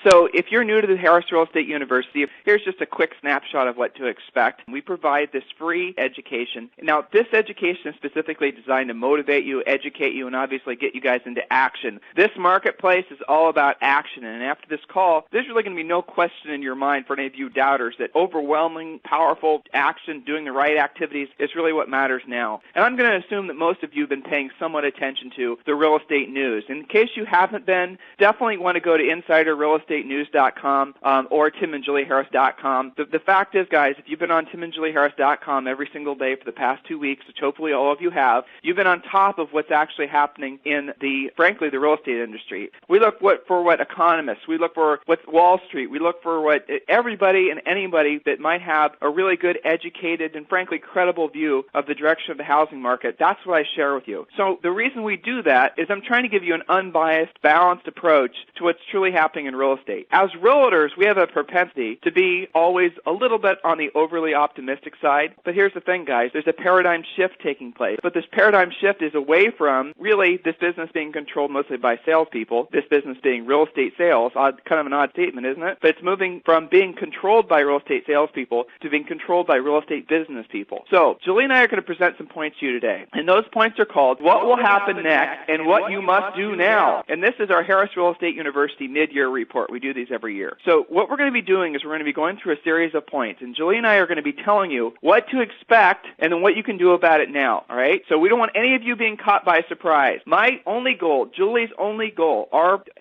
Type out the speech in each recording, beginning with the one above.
So if you're new to the HREU State University, here's just a quick snapshot of what to expect. We provide this free education. Now, this education is specifically designed to motivate you, educate you, and obviously get you guys into action. This marketplace is all about action, and after this call, there's really going to be no question in your mind for any of you doubters that overwhelming, powerful action, doing the right activities is really what matters now. And I'm going to assume that most of you have been paying somewhat attention to the real estate news. In case you haven't been, definitely want to go to InsiderRealEstateNews.com or TimandJulieHarris.com. The fact is, guys, if you've been on TimandJulieHarris.com every single day for the past 2 weeks, which hopefully all of you have, you've been on top of what's actually happening in frankly, the real estate industry. We look for what economists, we look for what Wall Street, we look for what everybody and anybody that might have a really good, educated, and frankly credible view of the direction of the housing market. That's what I share with you. So the reason we do that is I'm trying to give you an unbiased, balanced approach to what's truly happening in real estate. As realtors, we have a propensity to be always a little bit on the overly optimistic side. But here's the thing, guys. There's a paradigm shift taking place. But this paradigm shift is away from really this business being controlled mostly by salespeople, this business being real estate sales. Kind of an odd statement, isn't it? But it's moving from being controlled by real estate salespeople to being controlled by real estate business people. So Julie and I are going to present some points to you today. And those points are called What Will Happen Next and What You Must Do Now. And this is our HREU State University Midyear Report. We do these every year. So what we're going to be doing is we're going to be going through a series of points. And Julie and I are going to be telling you what to expect and then what you can do about it now. All right? So we don't want any of you being caught by surprise. My only goal, Julie's only goal,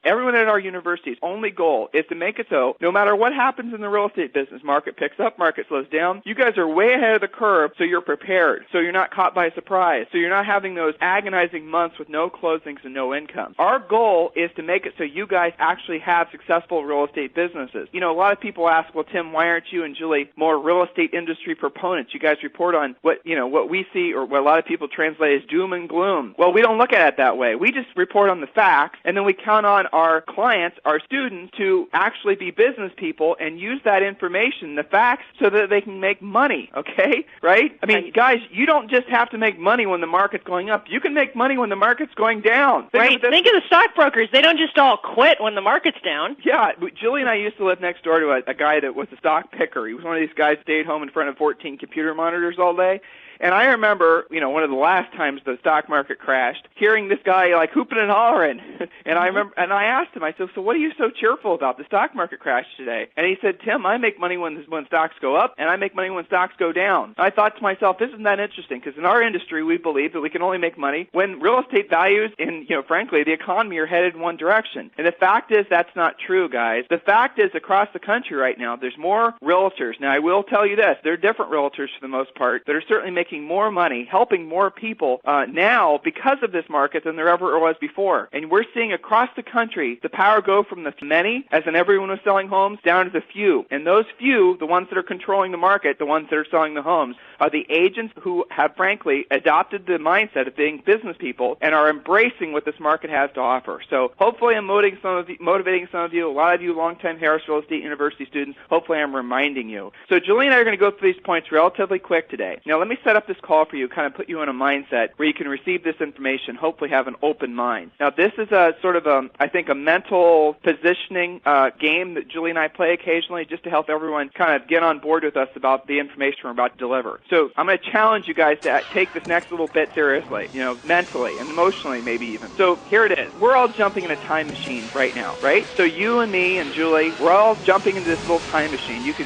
everyone at our university's only goal is to make it so no matter what happens in the real estate business, market picks up, market slows down, you guys are way ahead of the curve so you're prepared, so you're not caught by surprise, so you're not having those agonizing months with no closings and no income. Our goal is to make it so you guys actually have successful real estate businesses. You know, a lot of people ask, well, Tim, why aren't you and Julie more real estate industry proponents? You guys report on what we see or what a lot of people translate as doom and gloom. Well, we don't look at it that way. We just report on the facts, and then we count on our clients, our students, to actually be business people and use that information, the facts, so that they can make money, okay? Right? I mean, guys, you don't just have to make money when the market's going up. You can make money when the market's going down. Think of the stockbrokers. They don't just all quit when the market's down. Yeah. Julie and I used to live next door to a guy that was a stock picker. He was one of these guys who stayed home in front of 14 computer monitors all day. And I remember, one of the last times the stock market crashed, hearing this guy like hooping and hollering. And I asked him, I said, so what are you so cheerful about? The stock market crashed today. And he said, Tim, I make money when stocks go up, and I make money when stocks go down. I thought to myself, isn't that interesting? Because in our industry, we believe that we can only make money when real estate values and, frankly, the economy are headed in one direction. And the fact is that's not true, guys. The fact is across the country right now, there's more realtors. Now, I will tell you this. There are different realtors for the most part that are certainly making more money, helping more people now because of this market than there ever was before. And we're seeing across the country the power go from the many, as in everyone was selling homes, down to the few. And those few, the ones that are controlling the market, the ones that are selling the homes, are the agents who have, frankly, adopted the mindset of being business people and are embracing what this market has to offer. So hopefully I'm motivating some of you, a lot of you longtime HREU State University students. Hopefully I'm reminding you. So Julie and I are going to go through these points relatively quick today. Now let me set up this call for you, kind of put you in a mindset where you can receive this information, hopefully have an open mind. Now this is a sort of I think a mental positioning game that Julie and I play occasionally just to help everyone kind of get on board with us about the information we're about to deliver. So I'm going to challenge you guys to take this next little bit seriously, mentally and emotionally maybe even. So here it is. We're all jumping in a time machine right now, right? So you and me and Julie, we're all jumping into this little time machine. You can,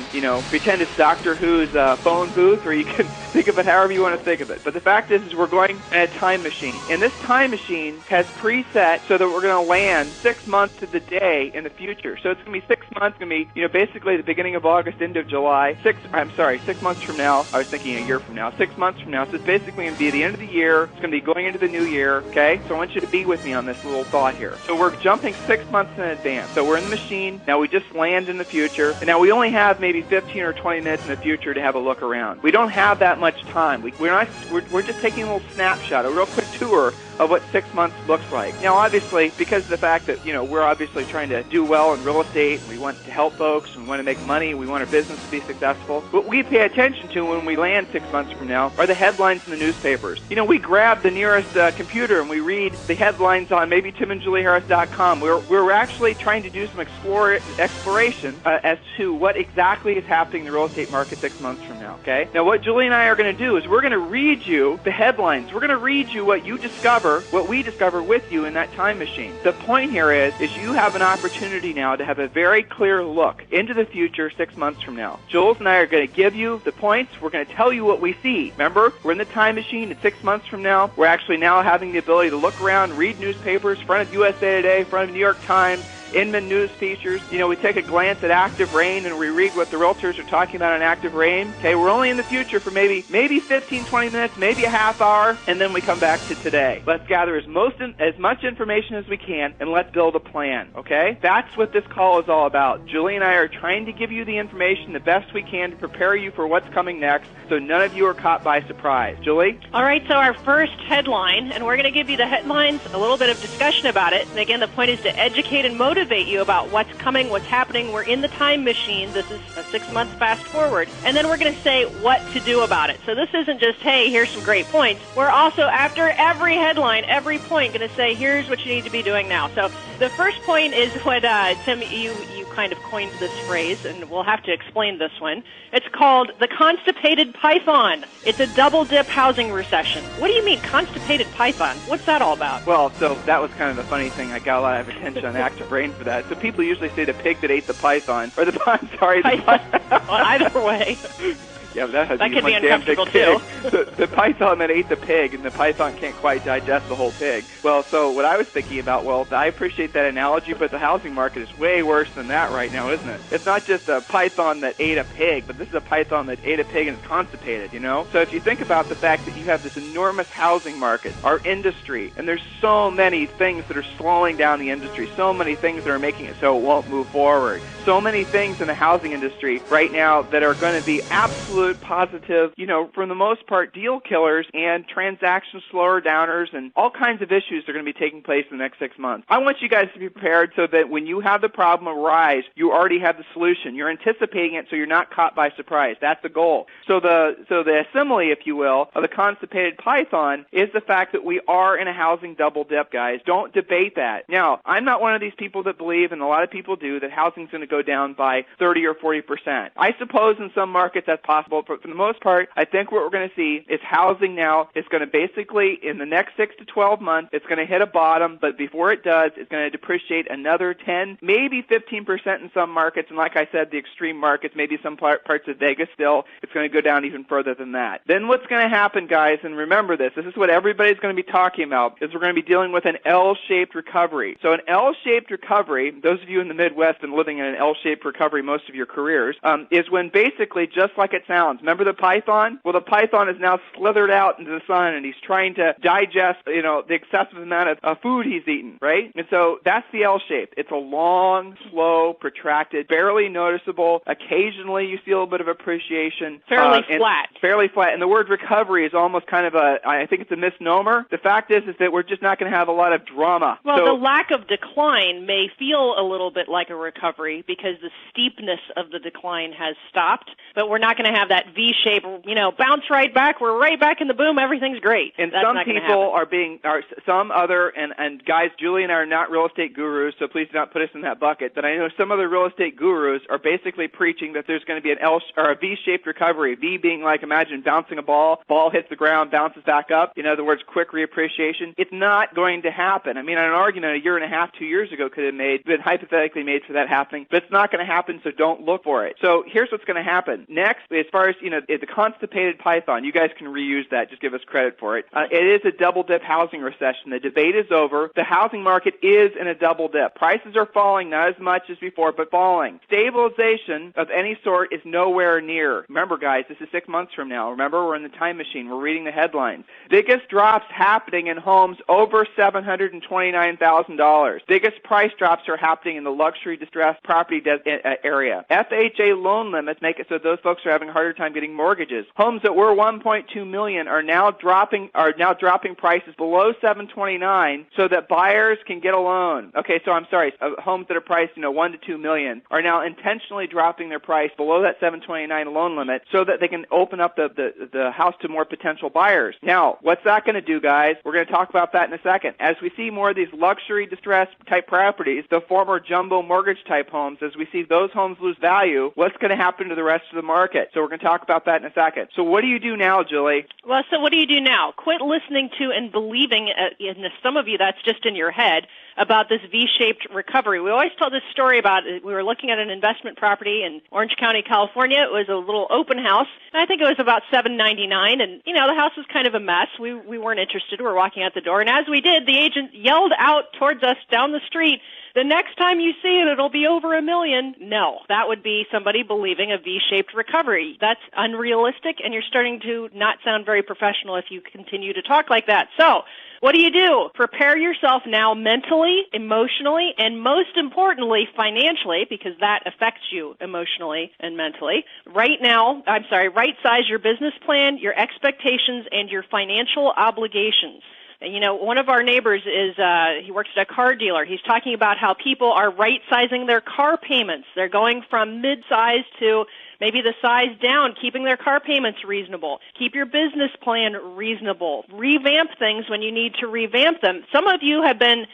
pretend it's Doctor Who's phone booth, or you can think of it however you want to think of it. But the fact is we're going in a time machine. And this time machine has preset so that we're going to land 6 months to the day in the future. So it's going to be 6 months, going to be, basically the beginning of August, end of July. 6 months from now. I was thinking a year from now. 6 months from now. So it's basically going to be the end of the year. It's going to be going into the new year, okay? So I want you to be with me on this little thought here. So we're jumping 6 months in advance. So we're in the machine. Now we just land in the future. And now we only have maybe 15 or 20 minutes in the future to have a look around. We don't have that much time. We're just taking a little snapshot, a real quick tour of what 6 months looks like. Now, obviously, because of the fact that, we're obviously trying to do well in real estate, we want to help folks, we want to make money, we want our business to be successful. What we pay attention to when we land 6 months from now are the headlines in the newspapers. We grab the nearest computer and we read the headlines on maybe timandjulieharris.com. We're actually trying to do some exploration as to what exactly is happening in the real estate market 6 months from now, okay? Now, what Julie and I are going to do is we're going to read you the headlines. We're going to read you what we discover with you in that time machine. The point here is you have an opportunity now to have a very clear look into the future 6 months from now. Jules and I are going to give you the points. We're going to tell you what we see. Remember, we're in the time machine at 6 months from now. We're actually now having the ability to look around, read newspapers, front of USA Today, front of New York Times, Inman news features. We take a glance at active rain and we read what the realtors are talking about on active rain. Okay, we're only in the future for maybe 15, 20 minutes, maybe a half hour, and then we come back to today. Let's gather as much information as we can and let's build a plan, okay? That's what this call is all about. Julie and I are trying to give you the information the best we can to prepare you for what's coming next so none of you are caught by surprise. Julie? All right, so our first headline, and we're going to give you the headlines, a little bit of discussion about it. And again, the point is to educate and motivate you about what's coming, what's happening. We're in the time machine. This is a 6 months fast forward. And then we're going to say what to do about it. So this isn't just, hey, here's some great points. We're also, after every headline, every point, going to say, here's what you need to be doing now. So the first point is what, Tim, you kind of coined this phrase, and we'll have to explain this one. It's called the constipated python. It's a double-dip housing recession. What do you mean, constipated python? What's that all about? Well, so that was kind of a funny thing. I got a lot of attention on Active Brain for that. So people usually say the pig that ate the python, or the python. Well, either way. Yeah, but that could be uncomfortable too. The python that ate the pig, and the python can't quite digest the whole pig. Well, so what I was thinking about, I appreciate that analogy, but the housing market is way worse than that right now, isn't it? It's not just a python that ate a pig, but this is a python that ate a pig and is constipated, So if you think about the fact that you have this enormous housing market, our industry, and there's so many things that are slowing down the industry, so many things that are making it so it won't move forward, so many things in the housing industry right now that are going to be absolute positive, for the most part, deal killers and transaction slower downers and all kinds of issues are going to be taking place in the next 6 months. I want you guys to be prepared so that when you have the problem arise, you already have the solution. You're anticipating it so you're not caught by surprise. That's the goal. So the simile, if you will, of the constipated python is the fact that we are in a housing double dip, guys. Don't debate that. Now, I'm not one of these people that believe, and a lot of people do, that housing's going to go down by 30 or 40%. I suppose in some markets that's possible, but for the most part, I think what we're going to see is housing now is going to basically, in the next 6 to 12 months, it's going to hit a bottom, but before it does, it's going to depreciate another 10, maybe 15% in some markets, and like I said, the extreme markets, maybe some parts of Vegas still, it's going to go down even further than that. Then what's going to happen, guys, and remember this is what everybody's going to be talking about, is we're going to be dealing with an L-shaped recovery. So an L-shaped recovery, those of you in the Midwest and living in an L-shaped recovery most of your careers, is when basically, just like it sounds, remember the python? Well, the python is now slithered out into the sun, and he's trying to digest, the excessive amount of food he's eaten, right? And so that's the L-shape. It's a long, slow, protracted, barely noticeable. Occasionally, you see a little bit of appreciation. Fairly flat. Fairly flat. And the word recovery is almost kind of I think it's a misnomer. The fact is that we're just not going to have a lot of drama. Well, the lack of decline may feel a little bit like a recovery because the steepness of the decline has stopped, but we're not going to have that V-shape, bounce right back. We're right back in the boom. Everything's great. And some people and guys, Julie and I are not real estate gurus, so please do not put us in that bucket. But I know some other real estate gurus are basically preaching that there's going to be an L or a V-shaped recovery. V being like, imagine bouncing a ball hits the ground, bounces back up. In other words, quick reappreciation. It's not going to happen. I mean, an argument a year and a half, 2 years ago could have been hypothetically made for that happening, but it's not going to happen, so don't look for it. So here's what's going to happen. Next, as far as, the constipated python, you guys can reuse that. Just give us credit for it. It is a double-dip housing recession. The debate is over. The housing market is in a double dip. Prices are falling, not as much as before, but falling. Stabilization of any sort is nowhere near. Remember, guys, this is 6 months from now. Remember, we're in the time machine. We're reading the headlines. Biggest drops happening in homes over $729,000. Biggest price drops are happening in the luxury distressed property area. FHA loan limits make it so those folks are having a harder harder time getting mortgages. Homes that were $1.2 million are now dropping prices below $729 so that buyers can get a loan. Okay, so I'm sorry, homes that are priced, $1 to $2 million are now intentionally dropping their price below that $729 loan limit so that they can open up the house to more potential buyers. Now, what's that going to do, guys? We're going to talk about that in a second. As we see more of these luxury distressed type properties, the former jumbo mortgage type homes, as we see those homes lose value, what's going to happen to the rest of the market? So we're going to talk about that in a second. So what do you do now, Julie? Well, so what do you do now? Quit listening to and believing, some of you that's just in your head, about this V-shaped recovery. We always tell this story about we were looking at an investment property in Orange County, California. It was a little open house, and I think it was about $799, and the house was kind of a mess. We weren't interested. We were walking out the door, and as we did, the agent yelled out towards us down the street, "The next time you see it, it'll be over $1 million." No, that would be somebody believing a V-shaped recovery. That's unrealistic, and you're starting to not sound very professional if you continue to talk like that. So, what do? Prepare yourself now mentally, emotionally, and most importantly, financially, because that affects you emotionally and mentally. Right size your business plan, your expectations, and your financial obligations. One of our neighbors he works at a car dealer. He's talking about how people are right-sizing their car payments. They're going from mid-size to maybe the size down, keeping their car payments reasonable. Keep your business plan reasonable. Revamp things when you need to revamp them. Some of you have been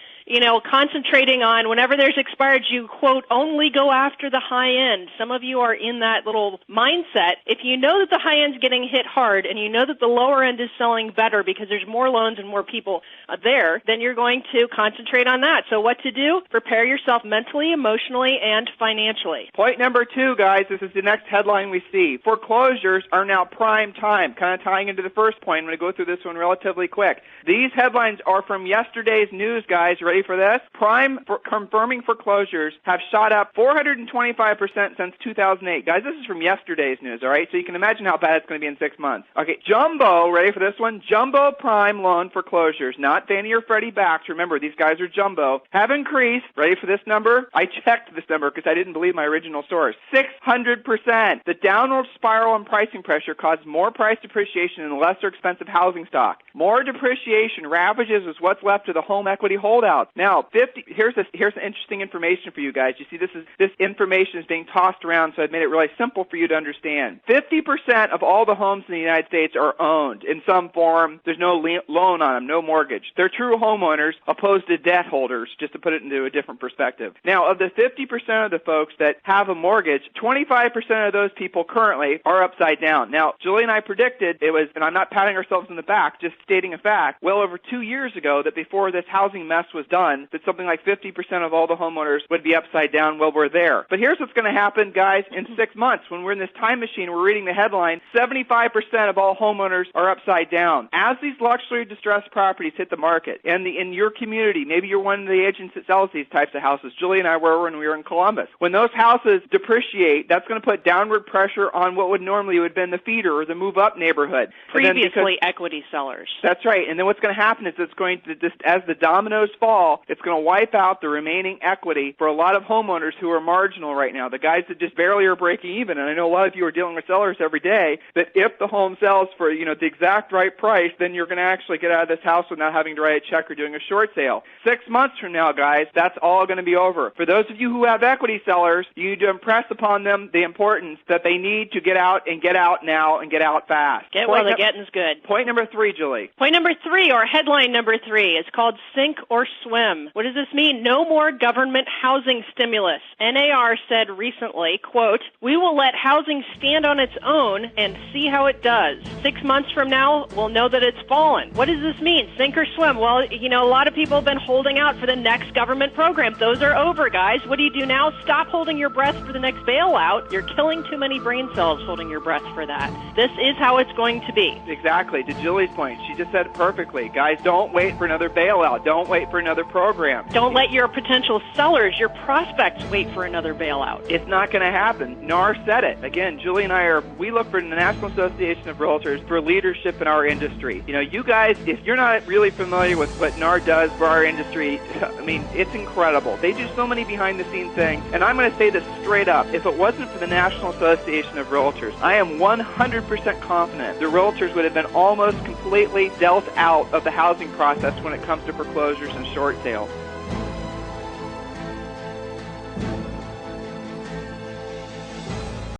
concentrating on whenever there's expired, you, quote, only go after the high end. Some of you are in that little mindset. If you know that the high end's getting hit hard and you know that the lower end is selling better because there's more loans and more people there, then you're going to concentrate on that. So what to do? Prepare yourself mentally, emotionally, and financially. Point number 2, guys, this is the next headline we see. Foreclosures are now prime time. Kind of tying into the first point. I'm going to go through this one relatively quick. These headlines are from yesterday's news, guys. Ready for this? Confirming foreclosures have shot up 425% since 2008. Guys, this is from yesterday's news, all right? So you can imagine how bad it's going to be in 6 months. Okay, jumbo, ready for this one? Jumbo prime loan foreclosures, not Fannie or Freddie backs. Remember, these guys are jumbo, have increased, ready for this number? I checked this number because I didn't believe my original source. 600%. The downward spiral in pricing pressure caused more price depreciation in lesser expensive housing stock. More depreciation ravages what's left of the home equity holdout. Now, here's interesting information for you guys. You see, this information is being tossed around, so I've made it really simple for you to understand. 50% of all the homes in the United States are owned in some form. There's no loan on them, no mortgage. They're true homeowners opposed to debt holders, just to put it into a different perspective. Now, of the 50% of the folks that have a mortgage, 25% of those people currently are upside down. Now, Julie and I predicted it was, and I'm not patting ourselves in the back, just stating a fact, well over 2 years ago that before this housing mess was done, that something like 50% of all the homeowners would be upside down. Well, we're there. But here's what's going to happen, guys, in 6 months. When we're in this time machine, we're reading the headline, 75% of all homeowners are upside down. As these luxury distressed properties hit the market, and in your community, maybe you're one of the agents that sells these types of houses. Julie and I were when we were in Columbus. When those houses depreciate, that's going to put downward pressure on what would normally have been the feeder or the move-up neighborhood. Previously equity sellers. That's right. And then what's going to happen is it's going to, just as the dominoes fall, it's going to wipe out the remaining equity for a lot of homeowners who are marginal right now, the guys that just barely are breaking even. And I know a lot of you are dealing with sellers every day, that if the home sells for the exact right price, then you're going to actually get out of this house without having to write a check or doing a short sale. 6 months from now, guys, that's all going to be over. For those of you who have equity sellers, you need to impress upon them the importance that they need to get out and get out now and get out fast. Get while the getting's good. Point number 3, Julie. Point number 3, or headline number 3, is called Sink or Swim. What does this mean? No more government housing stimulus. NAR said recently, quote, "We will let housing stand on its own and see how it does. 6 months from now, we'll know that it's fallen." What does this mean? Sink or swim? Well, a lot of people have been holding out for the next government program. Those are over, guys. What do you do now? Stop holding your breath for the next bailout. You're killing too many brain cells holding your breath for that. This is how it's going to be. Exactly. To Julie's point, she just said it perfectly. Guys, don't wait for another bailout. Don't wait for another another program. Don't let your potential sellers, your prospects, wait for another bailout. It's not going to happen. NAR said it. Again, Julie and I we look for the National Association of Realtors for leadership in our industry. You know, you guys, if you're not really familiar with what NAR does for our industry, I mean, it's incredible. They do so many behind-the-scenes things, and I'm going to say this straight up. If it wasn't for the National Association of Realtors, I am 100% confident the realtors would have been almost completely dealt out of the housing process when it comes to foreclosures and short sales.